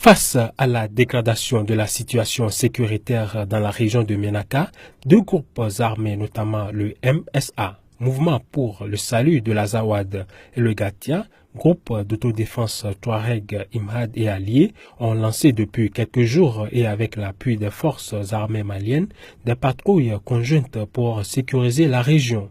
Face à la dégradation de la situation sécuritaire dans la région de Ménaka, deux groupes armés, notamment le MSA, Mouvement pour le salut de l'Azawad, et le Gatia, groupe d'autodéfense Touareg, Imad et alliés, ont lancé depuis quelques jours et avec l'appui des forces armées maliennes des patrouilles conjointes pour sécuriser la région.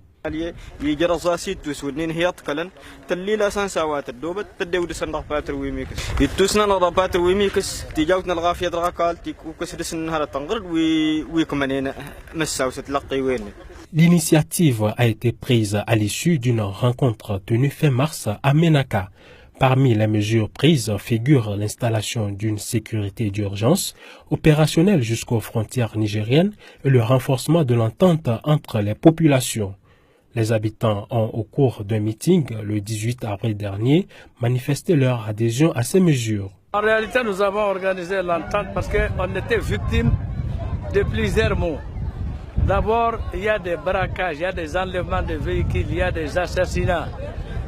L'initiative a été prise à l'issue d'une rencontre tenue fin mars à Ménaka. Parmi les mesures prises figure l'installation d'une sécurité d'urgence opérationnelle jusqu'aux frontières nigériennes et le renforcement de l'entente entre les populations. Les habitants ont, au cours d'un meeting le 18 avril dernier, manifesté leur adhésion à ces mesures. En réalité, nous avons organisé l'entente parce qu'on était victime de plusieurs maux. D'abord, il y a des braquages, il y a des enlèvements de véhicules, il y a des assassinats.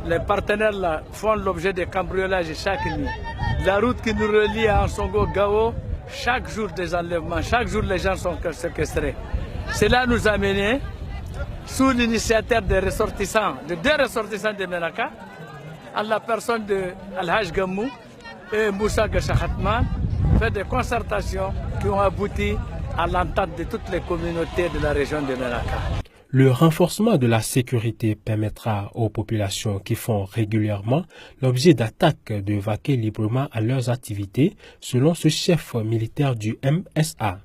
Les partenaires là font l'objet de cambriolages chaque nuit. La route qui nous relie à Ansongo-Gao, chaque jour des enlèvements, chaque jour les gens sont séquestrés. Cela nous a menés, sous l'initiative des ressortissants, de deux ressortissants de Ménaka, à la personne de Al-Haj Gammou et Moussa Gachakhatman, fait des concertations qui ont abouti à l'entente de toutes les communautés de la région de Ménaka. Le renforcement de la sécurité permettra aux populations qui font régulièrement l'objet d'attaques de vaquer librement à leurs activités, selon ce chef militaire du MSA.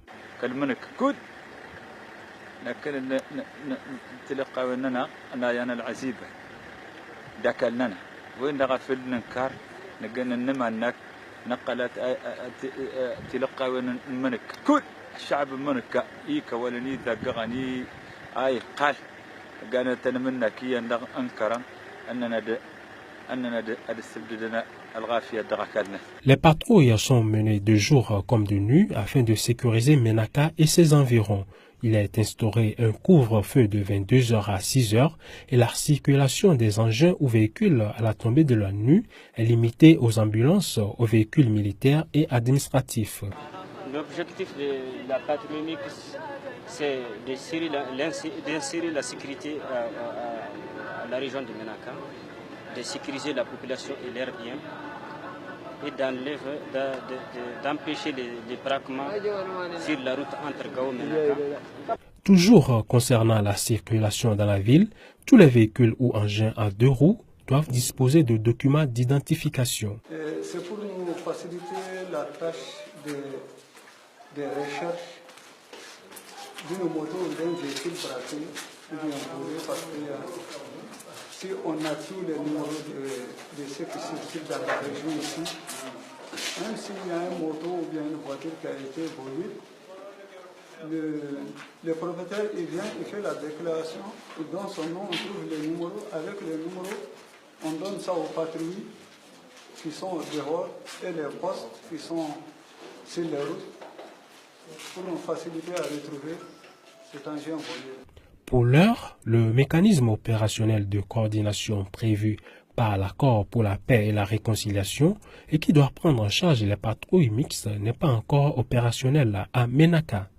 Les patrouilles sont menées de jour comme de nuit afin de sécuriser Ménaka et ses environs. Il est instauré un couvre-feu de 22h à 6h et la circulation des engins ou véhicules à la tombée de la nuit est limitée aux ambulances, aux véhicules militaires et administratifs. L'objectif de la patrouille mixte, c'est d'insérer la sécurité à la région de Ménaka, de sécuriser la population et leurs biens, et d'empêcher les braquements sur la route entre Gao et Ménaka. Toujours concernant la circulation dans la ville, tous les véhicules ou engins à deux roues doivent disposer de documents d'identification. C'est pour nous faciliter la tâche de recherche d'une moto ou d'un véhicule braqué ou bien volé, parce que si on a tous les numéros de ceux qui circulent dans la région ici, même s'il y a une moto ou bien une voiture qui a été volée, le propriétaire il vient, il fait la déclaration, il donne son nom, on trouve les numéros, avec les numéros, on donne ça aux patrouilles qui sont dehors et les postes qui sont sur les routes pour nous faciliter à retrouver cet engin volé. Pour l'heure, le mécanisme opérationnel de coordination prévu par l'accord pour la paix et la réconciliation et qui doit prendre en charge les patrouilles mixtes n'est pas encore opérationnel à Ménaka.